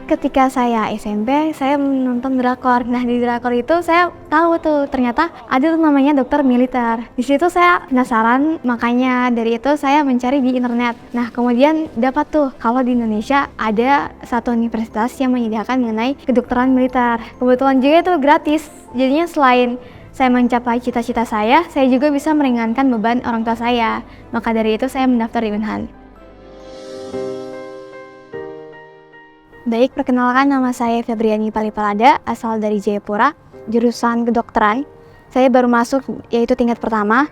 ketika saya SMP, saya menonton drakor. Nah, di drakor itu saya tahu tuh ternyata ada tuh namanya dokter militer. Di situ saya penasaran, makanya dari itu saya mencari di internet. Nah, kemudian dapat tuh kalau di Indonesia ada satu universitas yang menyediakan mengenai kedokteran militer. Kebetulan juga itu gratis. Jadinya selain saya mencapai cita-cita saya juga bisa meringankan beban orang tua saya. Maka dari itu saya mendaftar di Unhan. Baik, perkenalkan nama saya Febriani Palipalada, asal dari Jayapura, jurusan kedokteran. Saya baru masuk yaitu tingkat pertama.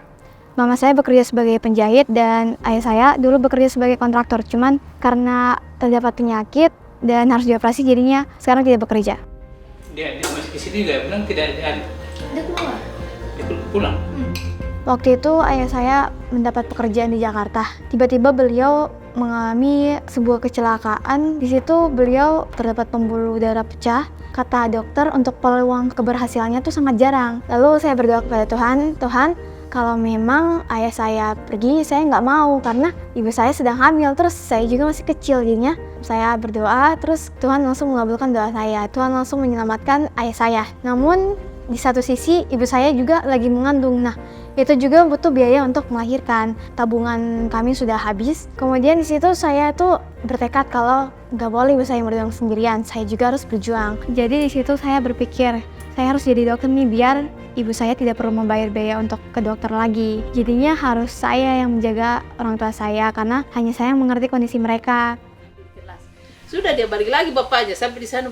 Mama saya bekerja sebagai penjahit dan ayah saya dulu bekerja sebagai kontraktor. Cuman karena terdapat penyakit dan harus dioperasi jadinya sekarang tidak bekerja. Dia masih ke sini nggak? Bilang tidak ada. Dia keluar. Dia pulang. Waktu itu ayah saya mendapat pekerjaan di Jakarta. Tiba-tiba beliau mengalami sebuah kecelakaan. Di situ beliau terdapat pembuluh darah pecah. Kata dokter untuk peluang keberhasilannya tuh sangat jarang. Lalu saya berdoa kepada Tuhan, kalau memang ayah saya pergi, saya nggak mau karena ibu saya sedang hamil. Terus saya juga masih kecil, jadinya saya berdoa. Terus Tuhan langsung mengabulkan doa saya. Tuhan langsung menyelamatkan ayah saya. Namun di satu sisi ibu saya juga lagi mengandung. Nah, itu juga butuh biaya untuk melahirkan. Tabungan kami sudah habis. Kemudian di situ saya tuh bertekad kalau nggak boleh ibu saya berjuang sendirian. Saya juga harus berjuang. Jadi di situ saya berpikir, saya harus jadi dokter nih biar ibu saya tidak perlu membayar biaya untuk ke dokter lagi. Jadinya harus saya yang menjaga orang tua saya karena hanya saya yang mengerti kondisi mereka. Sudah dia balik lagi bapaknya sampai di sana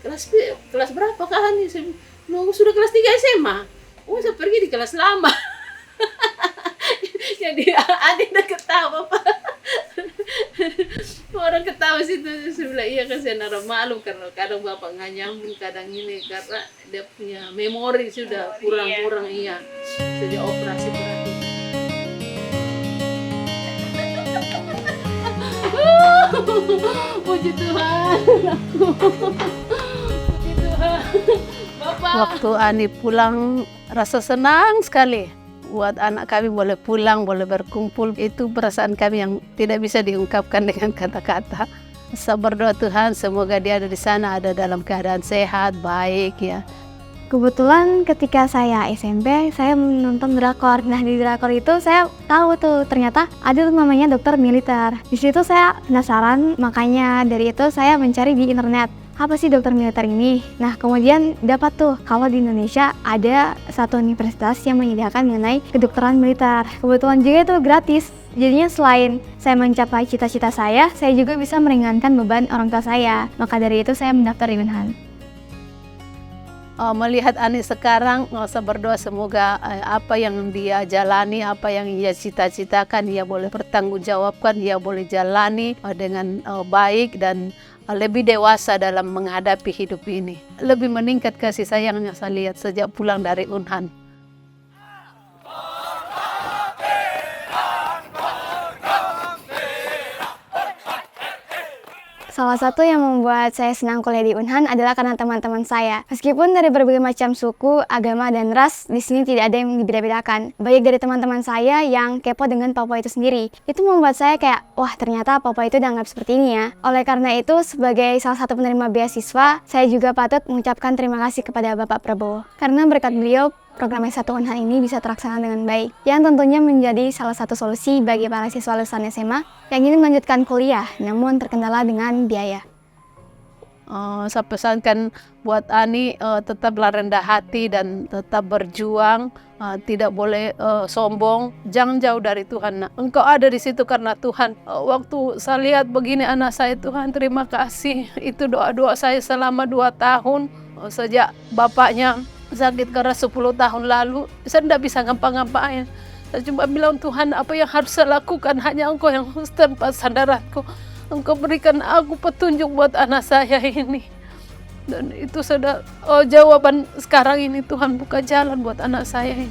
kelas berapa kan? Sudah kelas 3 SMA. Saya pergi di kelas lama. Jadi adik udah ketawa Pak. Orang ketawa situ sebelah iya kan saya nara malu karena kadang bapak nggak nyambung kadang ini karena dia punya memori sudah kurang iya. Jadi operasi berarti. Puji Tuhan. Puji Tuhan. Bapak. Waktu Ani pulang rasa senang sekali. Buat anak kami boleh pulang, boleh berkumpul. Itu perasaan kami yang tidak bisa diungkapkan dengan kata-kata. Saya berdoa Tuhan semoga dia ada di sana, ada dalam keadaan sehat, baik ya. Kebetulan ketika saya SMP, saya menonton drakor. Nah, di drakor itu saya tahu tuh ternyata ada tuh namanya dokter militer. Di situ saya penasaran, makanya dari itu saya mencari di internet. Apa sih dokter militer ini? Nah, kemudian dapat tuh kalau di Indonesia ada satu universitas yang menyediakan mengenai kedokteran militer. Kebetulan juga itu gratis. Jadinya selain saya mencapai cita-cita saya juga bisa meringankan beban orang tua saya. Maka dari itu saya mendaftar di Unhan. Melihat Ani sekarang, saya berdoa semoga apa yang dia jalani, apa yang ia cita-citakan, ia boleh bertanggungjawabkan, ia boleh jalani dengan baik dan lebih dewasa dalam menghadapi hidup ini. Lebih meningkat kasih sayangnya saya lihat sejak pulang dari Unhan. Salah satu yang membuat saya senang kuliah di Unhan adalah karena teman-teman saya. Meskipun dari berbagai macam suku, agama, dan ras, di sini tidak ada yang dibeda-bedakan. Baik dari teman-teman saya yang kepo dengan Papua itu sendiri. Itu membuat saya kayak, wah ternyata Papua itu dianggap seperti ini ya. Oleh karena itu, sebagai salah satu penerima beasiswa, saya juga patut mengucapkan terima kasih kepada Bapak Prabowo. Karena berkat beliau, program S1 Unhan ini bisa terlaksana dengan baik, yang tentunya menjadi salah satu solusi bagi para siswa lulusan SMA yang ingin melanjutkan kuliah, namun terkendala dengan biaya. Saya pesankan buat Ani tetaplah rendah hati dan tetap berjuang, tidak boleh sombong, jangan jauh dari Tuhan. Nah, engkau ada di situ karena Tuhan. Waktu saya lihat begini anak saya, Tuhan terima kasih. Itu doa-doa saya selama 2 tahun sejak bapaknya sakit keras 10 tahun lalu. Saya tidak bisa ngapa-ngapain. Saya cuma bilang Tuhan apa yang harus saya lakukan, hanya Engkau yang harus tempat sandaranku. Engkau berikan aku petunjuk buat anak saya ini. Dan itu sudah jawaban sekarang ini, Tuhan buka jalan buat anak saya ini.